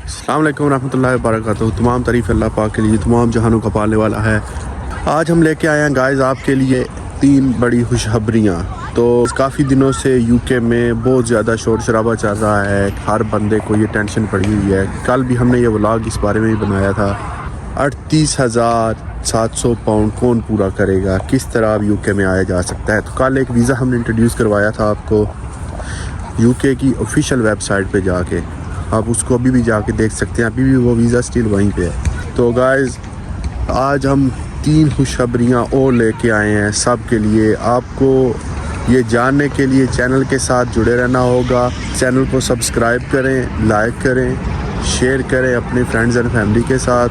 अस्सलाम वालेकुम रहमतुल्लाहि व बरकातहू। तमाम तारीफ़ अल्लाह पाक के लिए, तमाम जहानों का पालने वाला है। आज हम लेके आए हैं गाइस आपके लिए 3 बड़ी खुशखबरियाँ। तो काफ़ी दिनों से यूके में बहुत ज़्यादा शोर शराबा चल रहा है, हर बंदे को ये टेंशन पड़ी हुई है। कल भी हमने ये व्लॉग इस बारे में ही बनाया था। 38,700 पाउंड कौन पूरा करेगा, किस तरह अब यूके में आया जा सकता है। तो कल एक वीज़ा हमने इंट्रोड्यूस करवाया था आपको यूके की ऑफिशियल वेबसाइट पे जाके, आप उसको अभी भी जाके देख सकते हैं, अभी भी वो वीज़ा स्टिल वहीं पे है। तो गाइस आज हम 3 खुशखबरियाँ और लेके आए हैं सब के लिए। आपको ये जानने के लिए चैनल के साथ जुड़े रहना होगा। चैनल को सब्सक्राइब करें, लाइक करें, शेयर करें अपने फ्रेंड्स एंड फैमिली के साथ।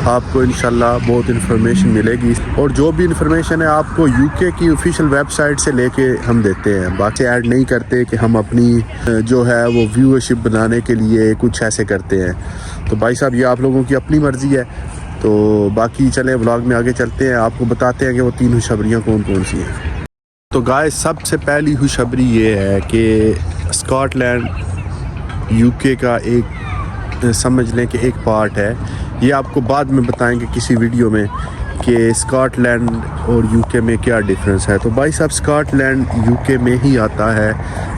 आपको इंशाल्लाह बहुत इन्फॉर्मेशन मिलेगी और जो भी इन्फॉर्मेशन है आपको यूके की ऑफिशियल वेबसाइट से लेके हम देते हैं। बाकी ऐड नहीं करते कि हम अपनी जो है वो व्यूअरशिप बनाने के लिए कुछ ऐसे करते हैं। तो भाई साहब ये आप लोगों की अपनी मर्ज़ी है। तो बाकी चलें व्लॉग में आगे चलते हैं, आपको बताते हैं कि वो 3 खुशखबरियाँ कौन कौन सी हैं। तो गाइस सबसे पहली खुशखबरी ये है कि स्कॉटलैंड यूके का एक समझ लें कि एक पार्ट है। ये आपको बाद में बताएंगे किसी वीडियो में कि स्कॉटलैंड और यूके में क्या डिफरेंस है। तो भाई साहब स्कॉटलैंड यूके में ही आता है।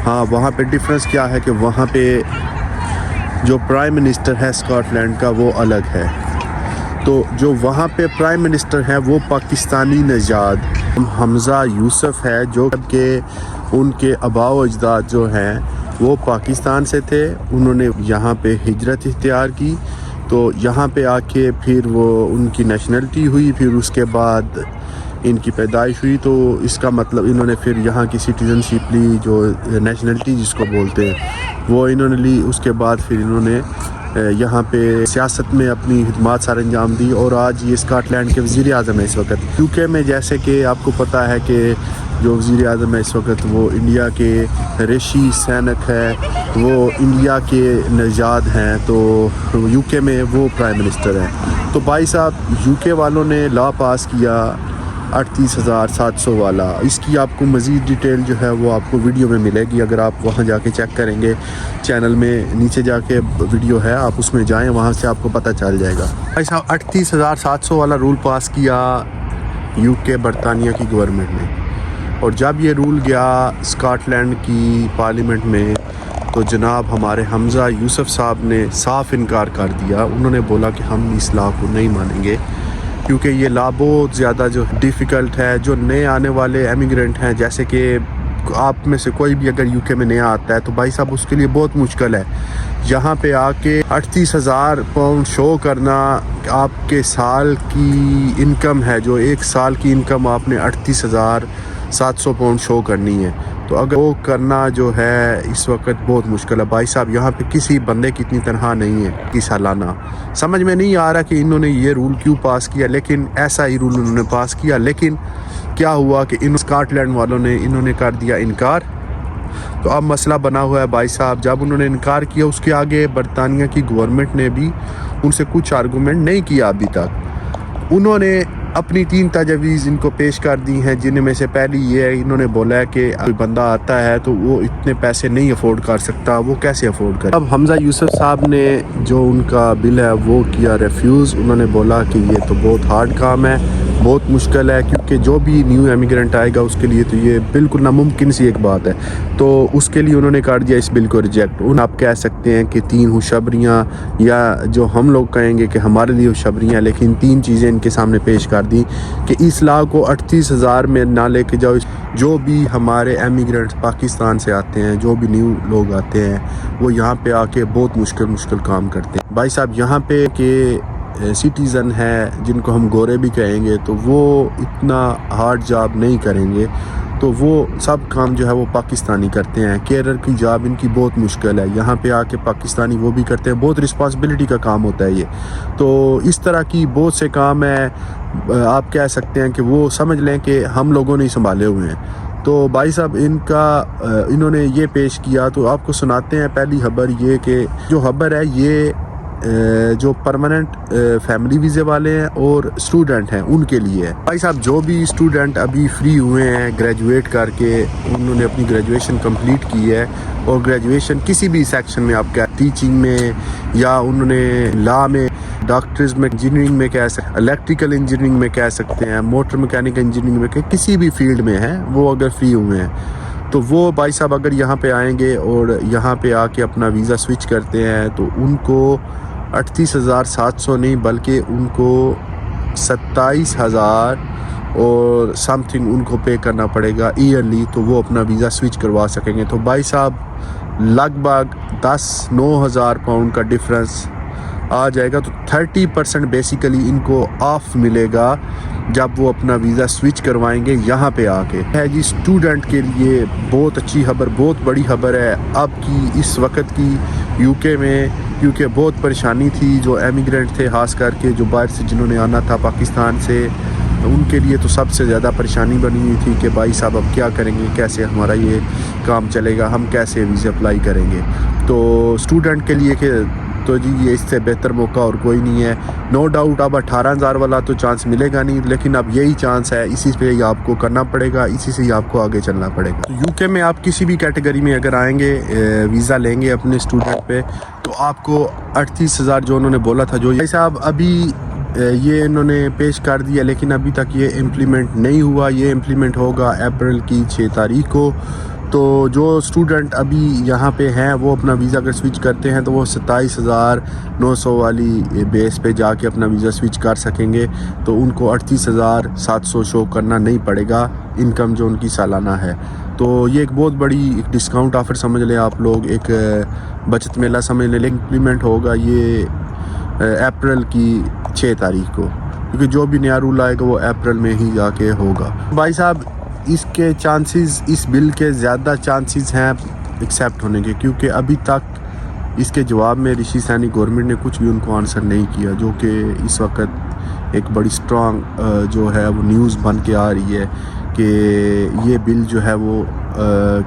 हाँ, वहाँ पे डिफरेंस क्या है कि वहाँ पे जो प्राइम मिनिस्टर है स्कॉटलैंड का वो अलग है। तो जो वहाँ पे प्राइम मिनिस्टर है वो पाकिस्तानी नजाद हमजा यूसुफ है, जो कि उनके आबाओ अजदाद जो हैं वो पाकिस्तान से थे। उन्होंने यहाँ पे हिजरत इख्तियार की, तो यहाँ पे आके फिर वो उनकी नेशनलिटी हुई, फिर उसके बाद इनकी पैदाइश हुई। तो इसका मतलब इन्होंने फिर यहाँ की सिटीज़नशिप ली, जो नेशनलिटी जिसको बोलते हैं वो इन्होंने ली। उसके बाद फिर इन्होंने यहाँ पे सियासत में अपनी खिदमत सर अंजाम दी और आज ये स्कॉटलैंड के वज़ीर आज़म है इस वक्त। यूके में जैसे कि आपको पता है कि जो वज़ीर आज़म है इस वक्त वो इंडिया के ऋषि सैनक है, वो इंडिया के नजाद हैं। तो यूके में वो प्राइम मिनिस्टर हैं। तो भाई साहब यूके वालों ने लॉ पास किया 38,700 वाला। इसकी आपको मज़ीद डिटेल जो है वो आपको वीडियो में मिलेगी, अगर आप वहाँ जाके चेक करेंगे। चैनल में नीचे जाके वीडियो है, आप उसमें जाएं, वहाँ से आपको पता चल जाएगा। भाई साहब 38,700 वाला रूल पास किया यूके बरतानिया की गवर्नमेंट ने, और जब ये रूल गया स्कॉटलैंड की पार्लियामेंट में तो जनाब हमारे हमजा यूसुफ साहब ने साफ इनकार कर दिया। उन्होंने बोला कि हम इस लॉ को नहीं मानेंगे क्योंकि ये लॉ बहुत ज़्यादा जो डिफ़िकल्ट है। जो नए आने वाले एमिग्रेंट हैं, जैसे कि आप में से कोई भी अगर यूके में नया आता है तो भाई साहब उसके लिए बहुत मुश्किल है यहाँ पे आके 38,000 पाउंड शो करना। आपके साल की इनकम है, जो एक साल की इनकम आपने 38,700 पाउंड शो करनी है। तो अगर वो करना जो है इस वक्त बहुत मुश्किल है भाई साहब। यहाँ पे किसी बंदे की इतनी तनख्वाह नहीं है कि सालाना। समझ में नहीं आ रहा कि इन्होंने ये रूल क्यों पास किया, लेकिन ऐसा ही रूल उन्होंने पास किया। लेकिन क्या हुआ कि इन स्कॉटलैंड वालों ने इन्होंने कर दिया इनकार। तो अब मसला बना हुआ है भाई साहब। जब उन्होंने इनकार किया उसके आगे बरतानिया की गवर्नमेंट ने भी उनसे कुछ आर्गूमेंट नहीं किया अभी तक। उन्होंने अपनी 3 तजवीज़ इनको पेश कर दी हैं, जिनमें से पहली ये है, इन्होंने बोला है कि कोई बंदा आता है तो वो इतने पैसे नहीं अफोर्ड कर सकता, वो कैसे अफोर्ड करे। अब हमजा यूसुफ साहब ने जो उनका बिल है वो किया रिफ्यूज़। उन्होंने बोला कि ये तो बहुत हार्ड काम है, बहुत मुश्किल है, क्योंकि जो भी न्यू एमिग्रेंट आएगा उसके लिए तो ये बिल्कुल नामुमकिन सी एक बात है। तो उसके लिए उन्होंने कर दिया इस बिल को रिजेक्ट। आप कह सकते हैं कि 3 खुशखबरियाँ, या जो हम लोग कहेंगे कि हमारे लिए खुशखबरियाँ, लेकिन 3 चीज़ें इनके सामने पेश कर दी कि इस लॉ को 38,000 में ना लेके जाओ। जो भी हमारे एमिग्रेंट्स पाकिस्तान से आते हैं, जो भी न्यू लोग आते हैं, वो यहाँ पे आके बहुत मुश्किल काम करते हैं भाई साहब। यहाँ पे के सिटीज़न है जिनको हम गोरे भी कहेंगे, तो वो इतना हार्ड जॉब नहीं करेंगे। तो वो सब काम जो है वो पाकिस्तानी करते हैं। केयर की जॉब इनकी बहुत मुश्किल है, यहाँ पे आके पाकिस्तानी वो भी करते हैं। बहुत रिस्पांसिबिलिटी का काम होता है ये। तो इस तरह की बहुत से काम है, आप कह सकते हैं कि वो समझ लें कि हम लोगों ने संभाले हुए हैं। तो भाई साहब इन्होंने ये पेश किया, तो आपको सुनाते हैं। पहली खबर ये कि जो खबर है ये जो परमानेंट फैमिली वीज़े वाले हैं और स्टूडेंट हैं उनके लिए है। भाई साहब जो भी स्टूडेंट अभी फ्री हुए हैं ग्रेजुएट करके, उन्होंने अपनी ग्रेजुएशन कंप्लीट की है और ग्रेजुएशन किसी भी सेक्शन में, आपका टीचिंग में یا انہوں نے لا میں ڈاکٹرز میں انجینئرنگ میں کہہ سکتے الیکٹریکل انجینئرنگ میں کہہ سکتے ہیں, موٹر میکینک انجینئرنگ میں کسی بھی فیلڈ میں ہیں وہ اگر فری ہوئے ہیں تو وہ بھائی صاحب اگر یہاں پہ آئیں گے اور یہاں پہ آ کے اپنا ویزا سوئچ کرتے ہیں تو ان کو 38,700 نہیں بلکہ ان کو 27,000 اور سم تھنگ ان کو پے کرنا پڑے گا ایئرلی, تو وہ اپنا ویزا سوئچ کروا سکیں گے. تو بھائی صاحب لگ بھگ 9,000 پاؤنڈ کا ڈفرنس آ جائے گا. تو 30% بیسیکلی ان کو آف ملے گا جب وہ اپنا ویزا سوئچ کروائیں گے یہاں پہ آ کے. ہے جی اسٹوڈنٹ کے لیے بہت اچھی خبر, بہت بڑی خبر ہے اب کی اس وقت کی یو کے میں, کیونکہ بہت پریشانی تھی جو ایمیگرینٹ تھے خاص کر کے جو باہر سے جنہوں نے آنا تھا پاکستان سے, ان کے لیے تو سب سے زیادہ پریشانی بنی ہوئی تھی کہ بھائی صاحب اب کیا کریں گے, کیسے ہمارا یہ کام چلے گا, ہم کیسے ویزا اپلائی کریں گے. تو اسٹوڈنٹ کے لیے کہ تو جی یہ اس سے بہتر موقع اور کوئی نہیں ہے. نو ڈاؤٹ اب 18,000 والا تو چانس ملے گا نہیں, لیکن اب یہی چانس ہے, اسی پہ ہی آپ کو کرنا پڑے گا, اسی سے ہی آپ کو آگے چلنا پڑے گا. تو یو کے میں آپ کسی بھی کیٹیگری میں اگر آئیں گے ویزا لیں گے اپنے اسٹوڈنٹ پہ تو آپ کو 38,000 جو انہوں نے بولا تھا, جو صاحب ابھی یہ انہوں نے پیش کر دیا لیکن ابھی تک یہ امپلیمنٹ نہیں ہوا. یہ امپلیمنٹ ہوگا اپریل کی 6 تاریخ کو. تو جو اسٹوڈنٹ ابھی یہاں پہ ہیں وہ اپنا ویزا اگر سوئچ کرتے ہیں تو وہ 27,900 والی بیس پہ جا کے اپنا ویزا سوئچ کر سکیں گے. تو ان کو 38,700 شو کرنا نہیں پڑے گا انکم جو ان کی سالانہ ہے. تو یہ ایک بہت بڑی ایک ڈسکاؤنٹ آفر سمجھ لیں آپ لوگ, ایک بچت میلہ سمجھ لیں. لیکن امپلیمنٹ ہوگا یہ اپریل کی 6 تاریخ کو, کیونکہ جو بھی نیا رول آئے گا وہ اپریل میں ہی جا کے ہوگا. بھائی صاحب اس کے چانسز, اس بل کے زیادہ چانسز ہیں ایکسیپٹ ہونے کے, کیونکہ ابھی تک اس کے جواب میں رشی سینی گورنمنٹ نے کچھ بھی ان کو آنسر نہیں کیا, جو کہ اس وقت ایک بڑی سٹرانگ جو ہے وہ نیوز بن کے آ رہی ہے کہ یہ بل جو ہے وہ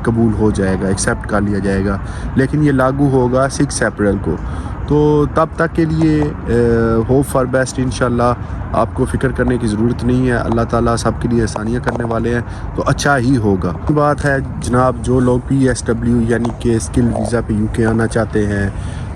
قبول ہو جائے گا, ایکسیپٹ کر لیا جائے گا, لیکن یہ لاگو ہوگا 6 اپریل کو. تو تب تک کے لیے ہوپ فار بیسٹ. انشاءاللہ آپ کو فکر کرنے کی ضرورت نہیں ہے, اللہ تعالیٰ سب کے لیے آسانیاں کرنے والے ہیں, تو اچھا ہی ہوگا. بات ہے جناب, جو لوگ PSW یعنی کہ اسکل ویزا پہ یو کے آنا چاہتے ہیں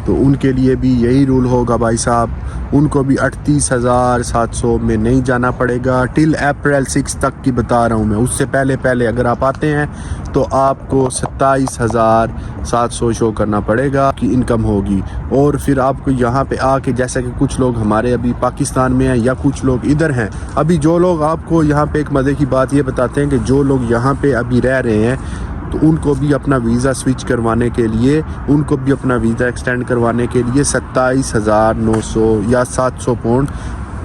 تو ان کے لیے بھی یہی رول ہوگا بھائی صاحب. ان کو بھی 38,700 میں نہیں جانا پڑے گا ٹل اپریل 6 تک کی بتا رہا ہوں میں. اس سے پہلے اگر آپ آتے ہیں تو آپ کو 27,700 شو کرنا پڑے گا کی انکم ہوگی. اور پھر آپ کو یہاں پہ آ کے, جیسا کہ کچھ لوگ ہمارے ابھی پاکستان میں ہیں یا کچھ لوگ ادھر ہیں, ابھی جو لوگ آپ کو یہاں پہ ایک مزے کی بات یہ بتاتے ہیں کہ جو لوگ یہاں پہ ابھی رہ رہے ہیں تو ان کو بھی اپنا ویزا سوئچ کروانے کے لیے, ان کو بھی اپنا ویزا ایکسٹینڈ کروانے کے لیے 27,900 یا 700 پاؤنڈ,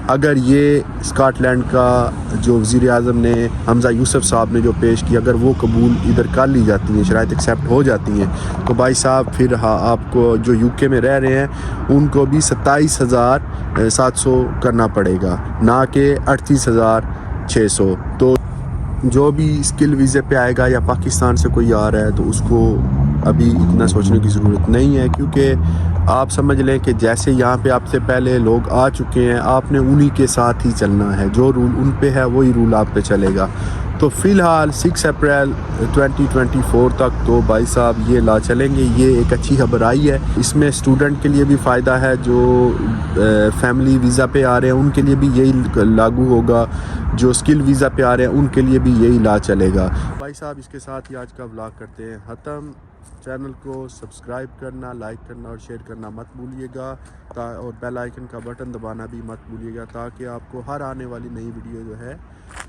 اگر یہ اسکاٹ لینڈ کا جو وزیر اعظم نے حمزہ یوسف صاحب نے جو پیش کیا, اگر وہ قبول ادھر کر لی جاتی ہیں, شرائط ایکسیپٹ ہو جاتی ہیں, تو بھائی صاحب پھر آپ کو جو یو کے میں رہ رہے ہیں ان کو بھی 27,700 کرنا پڑے گا, نہ کہ 38,600. تو جو بھی اسکل ویزے پہ آئے گا یا پاکستان سے کوئی آ رہا ہے تو اس کو ابھی اتنا سوچنے کی ضرورت نہیں ہے, کیونکہ آپ سمجھ لیں کہ جیسے یہاں پہ آپ سے پہلے لوگ آ چکے ہیں, آپ نے انہی کے ساتھ ہی چلنا ہے, جو رول ان پہ ہے وہی رول آپ پہ چلے گا. تو فی الحال 6 اپریل 2024 تک تو بھائی صاحب یہ لا چلیں گے. یہ ایک اچھی خبر آئی ہے, اس میں اسٹوڈنٹ کے لیے بھی فائدہ ہے, جو فیملی ویزا پہ آ رہے ہیں ان کے لیے بھی یہی لاگو ہوگا, جو اسکل ویزا پہ آ رہے ہیں ان کے لیے بھی یہی لا چلے گا. بھائی صاحب اس کے ساتھ ہی آج کا ولاگ کرتے ہیں ختم. چینل کو سبسکرائب کرنا, لائک کرنا اور شیئر کرنا مت بھولیے گا, اور بیل آئیکن کا بٹن دبانا بھی مت بھولیے گا, تاکہ آپ کو ہر آنے والی نئی ویڈیو جو ہے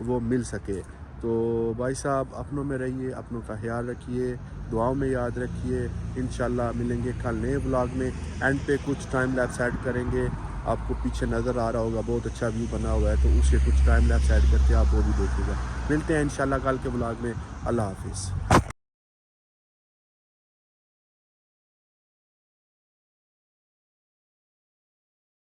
وہ مل سکے. تو بھائی صاحب اپنوں میں رہیے, اپنوں کا خیال رکھیے, دعاؤں میں یاد رکھیے. انشاءاللہ ملیں گے کل نئے ولاگ میں. اینڈ پہ کچھ ٹائم لیپس ایڈ کریں گے, آپ کو پیچھے نظر آ رہا ہوگا بہت اچھا ویو بنا ہوا ہے, تو اس سے کچھ ٹائم لیپس ایڈ کر کے آپ وہ بھی دیکھیے گا. ملتے ہیں انشاءاللہ کل کے ولاگ میں. اللہ حافظ.